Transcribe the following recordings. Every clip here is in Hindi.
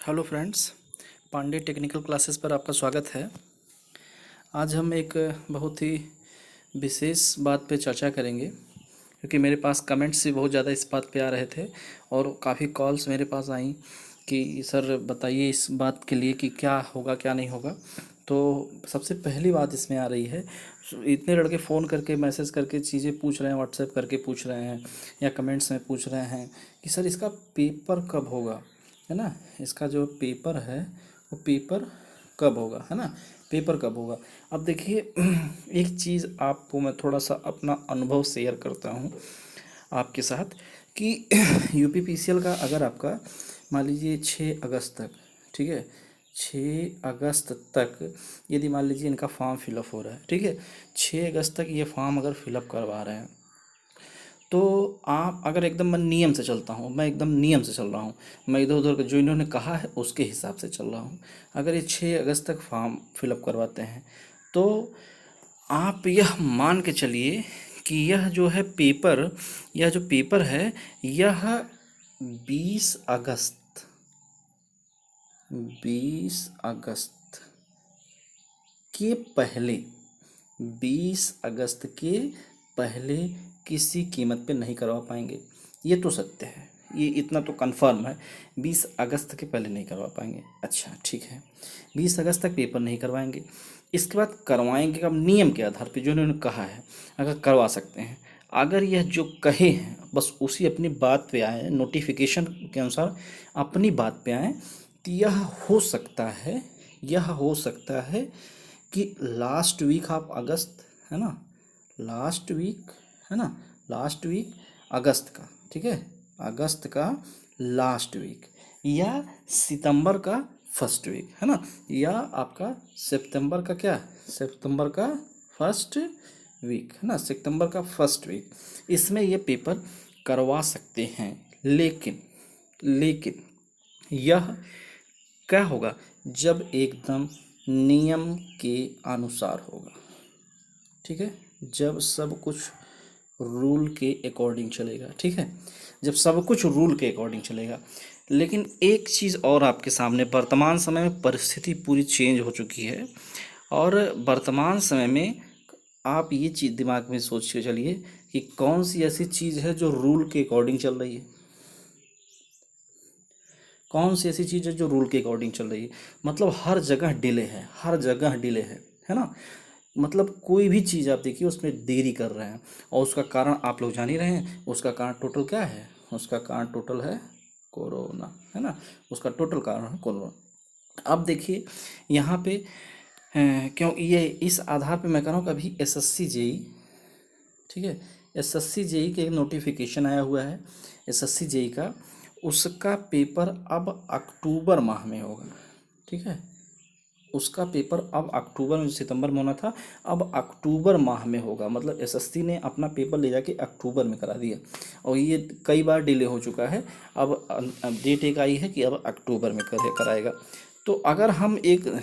Hello friends, Pandey technical classes पर आपका स्वागत है। आज हम एक बहुत ही विशेष बात पे चर्चा करेंगे, क्योंकि मेरे पास कमेंट्स भी बहुत ज़्यादा इस बात पे आ रहे थे और काफ़ी कॉल्स मेरे पास आई कि सर बताइए इस बात के लिए कि क्या होगा क्या नहीं होगा। तो सबसे पहली बात इसमें आ रही है, इतने लड़के फ़ोन करके मैसेज करके चीज़ें पूछ रहे हैं, व्हाट्सएप करके पूछ रहे हैं या कमेंट्स में पूछ रहे हैं कि सर इसका पेपर कब होगा, है ना। इसका जो पेपर है वो पेपर कब होगा, है ना, पेपर कब होगा। अब देखिए एक चीज़ आपको मैं थोड़ा सा अपना अनुभव शेयर करता हूँ आपके साथ कि यूपीपीसीएल का अगर आपका मान लीजिए 6 अगस्त तक, ठीक है, 6 अगस्त तक यदि मान लीजिए इनका फॉर्म फिलअप हो रहा है, ठीक है, 6 अगस्त तक ये फॉर्म अगर फिलअप करवा रहे हैं तो आप अगर एकदम मैं नियम से चलता हूँ, मैं एकदम नियम से चल रहा हूँ, मैं इधर उधर जो इन्होंने कहा है उसके हिसाब से चल रहा हूँ। अगर ये 6 अगस्त तक फॉर्म फिलअप करवाते हैं तो आप यह मान के चलिए कि यह जो पेपर है यह 20 अगस्त 20 अगस्त के पहले 20 अगस्त के पहले किसी कीमत पे नहीं करवा पाएंगे। ये तो सत्य है, ये इतना तो कंफर्म है, 20 अगस्त के पहले नहीं करवा पाएंगे। अच्छा ठीक है, 20 अगस्त तक पेपर नहीं करवाएंगे। इसके बाद करवाएंगे कब, नियम के आधार पे जो इन्होंने कहा है अगर करवा सकते हैं। अगर यह जो कहे हैं बस उसी अपनी बात पे आए, नोटिफिकेशन के अनुसार अपनी बात पे आए, तो यह हो सकता है कि लास्ट वीक ऑफ अगस्त, है ना, लास्ट वीक, है ना, लास्ट वीक अगस्त का, ठीक है, अगस्त का लास्ट वीक या सितंबर का फर्स्ट वीक, है ना, या आपका सितंबर का क्या, सितंबर का फर्स्ट वीक, है ना, सितंबर का फर्स्ट वीक, इसमें ये पेपर करवा सकते हैं। लेकिन यह क्या होगा, जब एकदम नियम के अनुसार होगा, ठीक है, जब सब कुछ रूल के अकॉर्डिंग चलेगा, ठीक है, जब सब कुछ रूल के अकॉर्डिंग चलेगा। लेकिन एक चीज़ और आपके सामने, वर्तमान समय में परिस्थिति पूरी चेंज हो चुकी है और वर्तमान समय में आप ये चीज़ दिमाग में सोच के चलिए कि कौन सी ऐसी चीज़ है जो रूल के अकॉर्डिंग चल रही है, कौन सी ऐसी चीज़ है जो रूल के अकॉर्डिंग चल रही है। मतलब हर जगह डिले है, हर जगह डिले है ना। मतलब कोई भी चीज़ आप देखिए उसमें देरी कर रहे हैं और उसका कारण आप लोग जान ही रहे हैं। उसका कारण टोटल क्या है, उसका कारण टोटल है कोरोना, है ना, उसका टोटल कारण है कोरोना। अब देखिए यहाँ पे क्यों ये इस आधार पे मैं कह रहा हूँ कि अभी एसएससी जेई, ठीक है, एसएससी जेई के नोटिफिकेशन आया हुआ है, एसएससी जेई का, उसका पेपर अब अक्टूबर माह में होगा, ठीक है, उसका पेपर अब अक्टूबर में, सितंबर में होना था, अब अक्टूबर माह में होगा। मतलब एसएससी ने अपना पेपर ले जाके अक्टूबर में करा दिया और ये कई बार डिले हो चुका है। अब डेट एक आई है कि अब अक्टूबर में कराएगा। तो अगर हम एक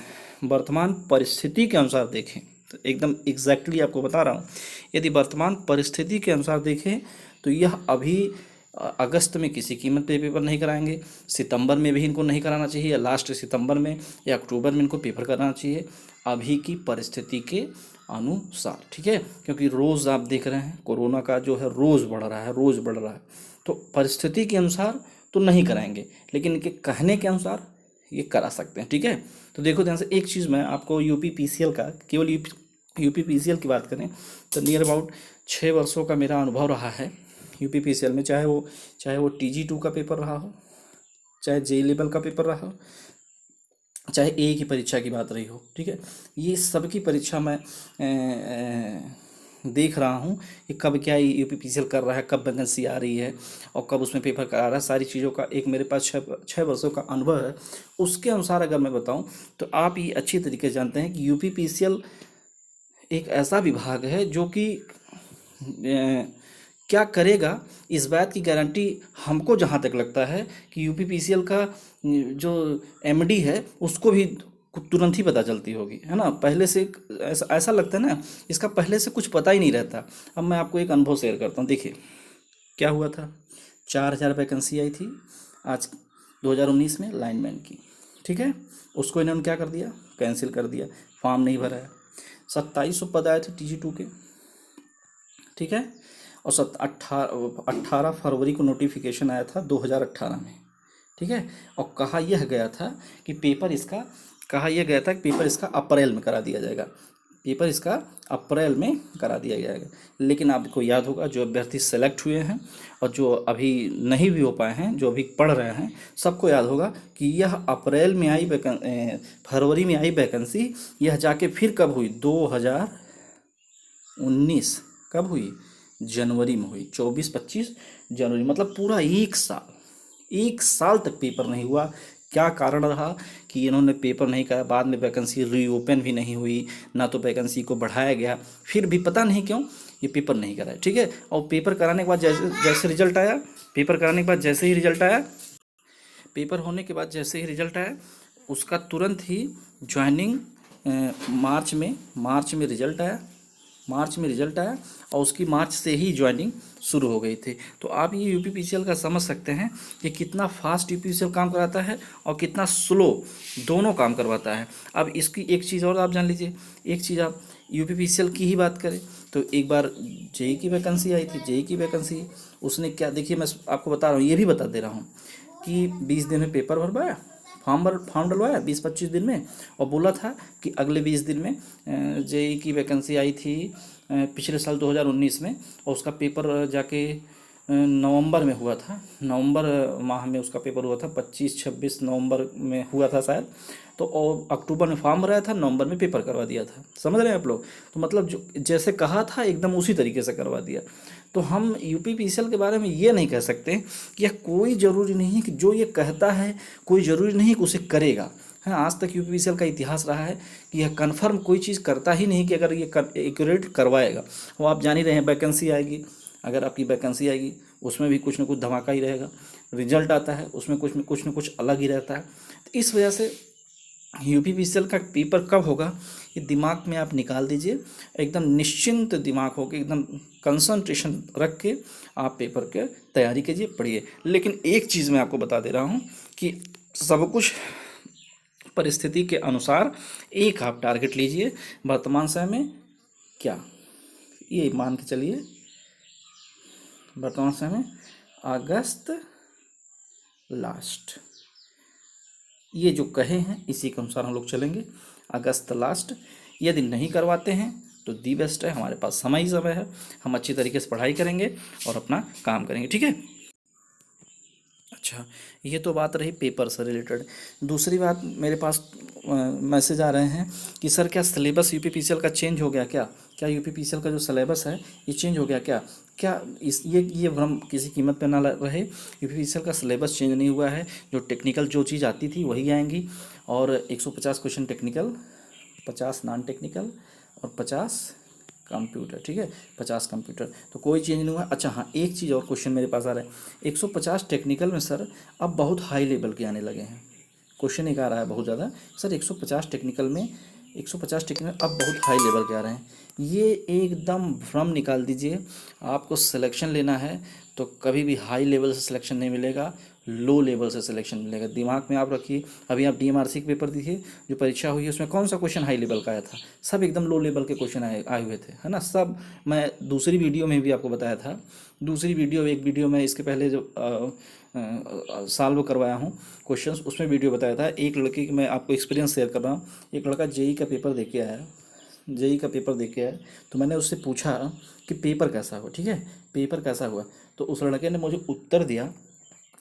वर्तमान परिस्थिति के अनुसार देखें तो एकदम एग्जैक्टली आपको बता रहा हूँ, यदि वर्तमान परिस्थिति के अनुसार देखें तो यह अभी अगस्त में किसी कीमत पे पेपर नहीं कराएंगे, सितंबर में भी इनको नहीं कराना चाहिए, या लास्ट सितंबर में या अक्टूबर में इनको पेपर कराना चाहिए अभी की परिस्थिति के अनुसार, ठीक है। क्योंकि रोज़ आप देख रहे हैं कोरोना का जो है रोज़ बढ़ रहा है, रोज़ बढ़ रहा है। तो परिस्थिति के अनुसार तो नहीं कराएंगे, लेकिन इनके कहने के अनुसार ये करा सकते हैं, ठीक है। तो देखो ध्यान से, एक चीज़ मैं आपको यूपी पीसीएल का, केवल यूपी पीसीएल की बात करें तो नियर अबाउट 6 वर्षों का मेरा अनुभव रहा है यूपी पीसीएल में। चाहे वो TG2 का पेपर रहा हो, चाहे JEE लेवल का पेपर रहा हो, चाहे ए की परीक्षा की बात रही हो, ठीक है, ये सब की परीक्षा मैं देख रहा हूँ कि कब क्या यूपी पीसीएल कर रहा है, कब वैकेंसी आ रही है और कब उसमें पेपर करा रहा है। सारी चीज़ों का एक मेरे पास 6 वर्षों का अनुभव है। उसके अनुसार अगर मैं बताऊँ तो आप ये अच्छी तरीके से जानते हैं कि यूपी पीसीएल एक ऐसा विभाग है जो कि क्या करेगा इस बात की गारंटी हमको जहाँ तक लगता है कि यूपी पीसीएल का जो MD है उसको भी तुरंत ही पता चलती होगी, है ना। पहले से ऐसा ऐसा लगता है ना, इसका पहले से कुछ पता ही नहीं रहता। अब मैं आपको एक अनुभव शेयर करता हूँ। देखिए क्या हुआ था, 4,000 वैकेंसी आई थी आज 2019 में लाइनमैन की, ठीक है, उसको इन्होंने क्या कर दिया, कैंसिल कर दिया, फॉर्म नहीं भरा है। 2700 पद आए थे TG2 के, ठीक है, और 18 फरवरी को नोटिफिकेशन आया था 2018 में, ठीक है। और कहा यह गया था कि पेपर इसका अप्रैल में करा दिया जाएगा, पेपर इसका अप्रैल में करा दिया जाएगा। लेकिन आपको याद होगा, जो अभ्यर्थी सेलेक्ट हुए हैं और जो अभी नहीं भी हो पाए हैं, जो अभी पढ़ रहे हैं, सबको याद होगा कि यह अप्रैल में आई फरवरी में आई वैकेंसी, यह जाके फिर कब हुई, 2019 कब हुई, जनवरी में हुई, 24-25 जनवरी, मतलब पूरा एक साल तक पेपर नहीं हुआ। क्या कारण रहा कि इन्होंने पेपर नहीं करा, बाद में वैकेंसी रीओपन भी नहीं हुई, ना तो वैकेंसी को बढ़ाया गया, फिर भी पता नहीं क्यों ये पेपर नहीं कराया, ठीक है। और पेपर कराने के बाद जैसे रिजल्ट आया, पेपर कराने के बाद जैसे ही रिजल्ट आया, पेपर होने के बाद जैसे ही रिजल्ट आया, उसका तुरंत ही ज्वाइनिंग मार्च में रिजल्ट आया और उसकी मार्च से ही ज्वाइनिंग शुरू हो गई थी। तो आप ये UPPCL का समझ सकते हैं कि कितना फास्ट UPPCL काम कराता है और कितना स्लो दोनों काम करवाता है। अब इसकी एक चीज़ और आप जान लीजिए, एक चीज़ आप UPPCL की ही बात करें तो एक बार JEE की वैकेंसी आई थी, JEE की वैकेंसी उसने क्या, देखिए मैं आपको बता रहा हूँ, ये भी बता दे रहा हूँ कि 20 दिन में पेपर भरवाया, फॉर्म डलवाया 20-25 दिन में, और बोला था कि अगले 20 दिन में JEE की वैकेंसी आई थी पिछले साल 2019 में, और उसका पेपर जाके नवंबर में हुआ था, नवंबर माह में उसका पेपर हुआ था, 25-26 नवंबर में हुआ था शायद। तो और अक्टूबर में फॉर्म भराया था, नवंबर में पेपर करवा दिया था, समझ रहे हैं आप लोग। तो मतलब जो जैसे कहा था एकदम उसी तरीके से करवा दिया। तो हम UPPCL के बारे में ये नहीं कह सकते कि यह कोई ज़रूरी नहीं है कि जो ये कहता है, कोई ज़रूरी नहीं कि उसे करेगा। हाँ, आज तक UPPCL का इतिहास रहा है कि यह कन्फर्म कोई चीज़ करता ही नहीं कि अगर ये एक्यूरेट करवाएगा। वो आप जान ही रहे हैं, वैकेंसी आएगी, अगर आपकी वैकेंसी आएगी उसमें भी कुछ ना कुछ धमाका ही रहेगा, रिजल्ट आता है उसमें कुछ ना कुछ अलग ही रहता है। तो इस वजह से UPPCL का पेपर कब होगा ये दिमाग में आप निकाल दीजिए, एकदम निश्चिंत दिमाग होकर, एकदम कंसंट्रेशन रख के आप पेपर के तैयारी कीजिए, पढ़िए। लेकिन एक चीज़ मैं आपको बता दे रहा हूँ कि सब कुछ परिस्थिति के अनुसार एक आप टारगेट लीजिए। वर्तमान समय में क्या, ये मान के चलिए, वर्तमान समय में अगस्त लास्ट, ये जो कहे हैं इसी के अनुसार हम लोग चलेंगे। अगस्त लास्ट, यदि नहीं करवाते हैं तो दी बेस्ट है, हमारे पास समय ही समय है, हम अच्छी तरीके से पढ़ाई करेंगे और अपना काम करेंगे, ठीक है। अच्छा, ये तो बात रही पेपर से रिलेटेड। दूसरी बात, मेरे पास मैसेज आ रहे हैं कि सर क्या सिलेबस UPPCL का चेंज हो गया क्या UPPCL का जो सिलेबस है ये चेंज हो गया क्या इस ये भ्रम किसी कीमत पे ना रहे। UPPCL का सिलेबस चेंज नहीं हुआ है, जो टेक्निकल जो चीज़ आती थी वही आएंगी, और 150 क्वेश्चन टेक्निकल, 50 नॉन टेक्निकल और 50 कंप्यूटर, ठीक है, 50 कंप्यूटर, तो कोई चेंज नहीं हुआ। अच्छा हाँ, एक चीज़ और क्वेश्चन मेरे पास आ रहा है, 150 टेक्निकल में सर अब बहुत हाई लेवल के आने लगे हैं, क्वेश्चन एक आ रहा है बहुत ज़्यादा सर, 150 टेक्निकल में, 150 टेक्निकल अब बहुत हाई लेवल के आ रहे हैं। ये एकदम भ्रम निकाल दीजिए। आपको सिलेक्शन लेना है तो कभी भी हाई लेवल से सिलेक्शन नहीं मिलेगा, लो लेवल से सिलेक्शन मिलेगा, दिमाग में आप रखिए। अभी आप DMRC के पेपर देखिए, जो परीक्षा हुई है उसमें कौन सा क्वेश्चन हाई लेवल का आया था, सब एकदम लो लेवल के क्वेश्चन आए हुए थे, है ना, सब। मैं दूसरी वीडियो में भी आपको बताया था, एक वीडियो में इसके पहले जो साल वो करवाया हूँ क्वेश्चंस, उसमें वीडियो बताया था। एक लड़के की मैं आपको एक्सपीरियंस शेयर कर रहा हूँ। एक लड़का JEE का पेपर दे के आया, तो मैंने उससे पूछा कि पेपर कैसा हुआ, ठीक है, पेपर कैसा हुआ, तो उस लड़के ने मुझे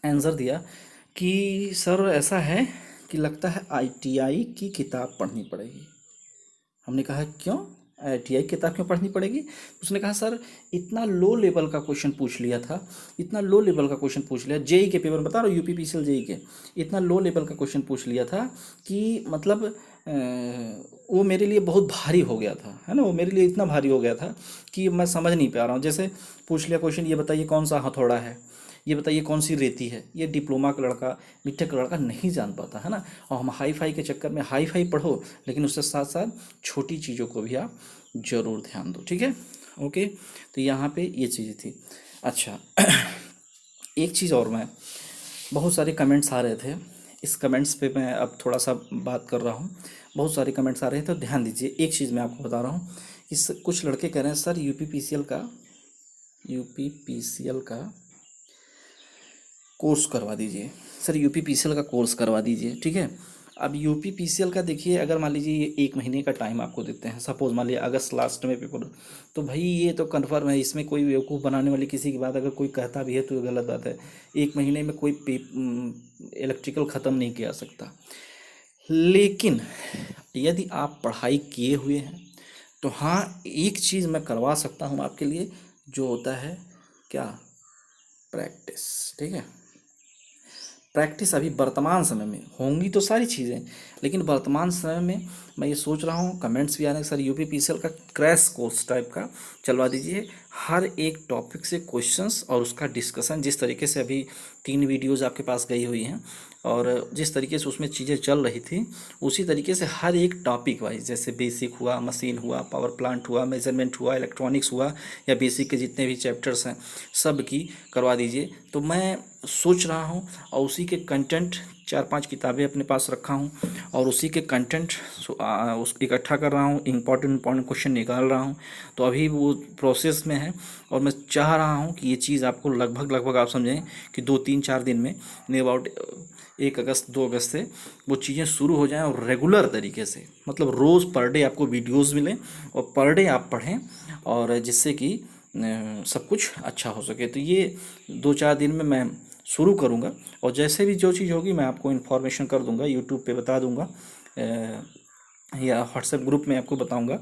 आंसर दिया कि सर ऐसा है कि लगता है ITI की किताब पढ़नी पड़ेगी। हमने कहा क्यों, ITI की किताब क्यों पढ़नी पड़ेगी। उसने कहा सर इतना लो लेवल का क्वेश्चन पूछ लिया था, इतना लो लेवल का क्वेश्चन पूछ लिया, JEE के पेपर बता रहा हूँ, UPPCL JEE के, इतना लो लेवल का क्वेश्चन पूछ लिया था कि मतलब वो मेरे लिए बहुत भारी हो गया था, है ना, वो मेरे लिए इतना भारी हो गया था कि मैं समझ नहीं पा रहा हूँ। जैसे पूछ लिया क्वेश्चन, ये बताइए कौन सा हथौड़ा है, ये बताइए कौन सी रेती है, ये डिप्लोमा का लड़का, बीटेक का लड़का नहीं जान पाता, है ना। और हम हाई फाई के चक्कर में हाई फाई पढ़ो, लेकिन उसके साथ साथ छोटी चीज़ों को भी आप ज़रूर ध्यान दो, ठीक है। ओके, तो यहाँ पे ये चीज़ें थी। अच्छा एक चीज़ और, मैं बहुत सारे कमेंट्स आ रहे थे, इस कमेंट्स पे मैं अब थोड़ा सा बात कर रहा हूँ। बहुत सारे कमेंट्स आ रहे हैं तो ध्यान दीजिए। एक चीज़ मैं आपको बता रहा हूँ कि कुछ लड़के कह रहे हैं सर यूपीपीसीएल का कोर्स करवा दीजिए, सर यूपीपीसीएल का कोर्स करवा दीजिए। ठीक है, अब यूपीपीसीएल का देखिए, अगर मान लीजिए ये 1 महीने का टाइम आपको देते हैं, सपोज मान लीजिए अगस्त लास्ट में पेपर, तो भाई ये तो कन्फर्म है, इसमें कोई बेवकूफ़ बनाने वाली किसी की बात अगर कोई कहता भी है तो ये गलत बात है। 1 महीने में कोई इलेक्ट्रिकल ख़त्म नहीं किया सकता। लेकिन यदि आप पढ़ाई किए हुए हैं तो हाँ, एक चीज़ मैं करवा सकता हूँ आपके लिए, जो होता है क्या, प्रैक्टिस। ठीक है, प्रैक्टिस अभी वर्तमान समय में होंगी तो सारी चीज़ें, लेकिन वर्तमान समय में मैं ये सोच रहा हूँ, कमेंट्स भी आ रहे हैं सर यूपीपीसीएल का क्रैश कोर्स टाइप का चलवा दीजिए। हर एक टॉपिक से क्वेश्चंस और उसका डिस्कशन, जिस तरीके से अभी 3 वीडियोस आपके पास गई हुई हैं और जिस तरीके से उसमें चीज़ें चल रही थी, उसी तरीके से हर एक टॉपिक वाइज, जैसे बेसिक हुआ, मशीन हुआ, पावर प्लांट हुआ, मेजरमेंट हुआ, इलेक्ट्रॉनिक्स हुआ, या बेसिक के जितने भी चैप्टर्स हैं सब की करवा दीजिए। तो मैं सोच रहा हूँ और उसी के कंटेंट 4-5 किताबें अपने पास रखा हूँ और उसी के कंटेंट उस इकट्ठा कर रहा हूँ, इम्पॉर्टेंट क्वेश्चन निकाल रहा हूँ। तो अभी वो प्रोसेस में है और मैं चाह रहा हूँ कि ये चीज़ आपको लगभग आप समझें कि 2-3-4 दिन में, नियर अबाउट 1 अगस्त 2 अगस्त से वो चीज़ें शुरू हो जाएं और रेगुलर तरीके से, मतलब रोज़ पर डे आपको वीडियोस मिलें और पर डे आप पढ़ें, और जिससे कि सब कुछ अच्छा हो सके। तो ये 2-4 दिन में मैं शुरू करूँगा और जैसे भी जो चीज़ होगी मैं आपको इन्फॉर्मेशन कर दूँगा, यूट्यूब पे बता दूँगा या व्हाट्सएप ग्रुप में आपको बताऊँगा,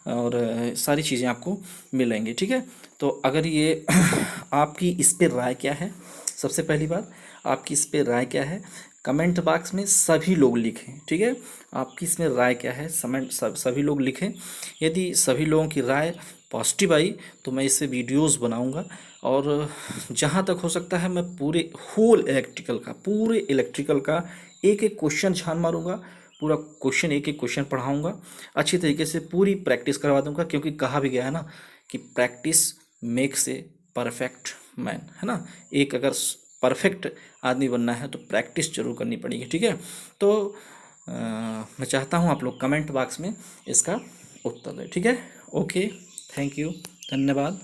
और सारी चीज़ें आपको मिलेंगी। ठीक है, तो अगर ये आपकी इस पे राय क्या है, सबसे पहली बात आपकी इस पे राय क्या है, कमेंट बॉक्स में सभी लोग लिखें। ठीक है, आपकी इसमें राय क्या है, सभी लोग लिखें। यदि सभी लोगों की राय पॉजिटिव आई तो मैं इससे वीडियोस बनाऊंगा और जहाँ तक हो सकता है मैं पूरे इलेक्ट्रिकल का एक एक क्वेश्चन छान मारूंगा, पूरा क्वेश्चन एक एक क्वेश्चन पढ़ाऊंगा, अच्छी तरीके से पूरी प्रैक्टिस करवा दूंगा, क्योंकि कहा भी गया है ना कि practice makes a perfect man, है ना। एक अगर परफेक्ट आदमी बनना है तो प्रैक्टिस जरूर करनी पड़ेगी। ठीक है, तो मैं चाहता हूँ आप लोग कमेंट बॉक्स में इसका उत्तर दें। ठीक है, ओके, थैंक यू, धन्यवाद।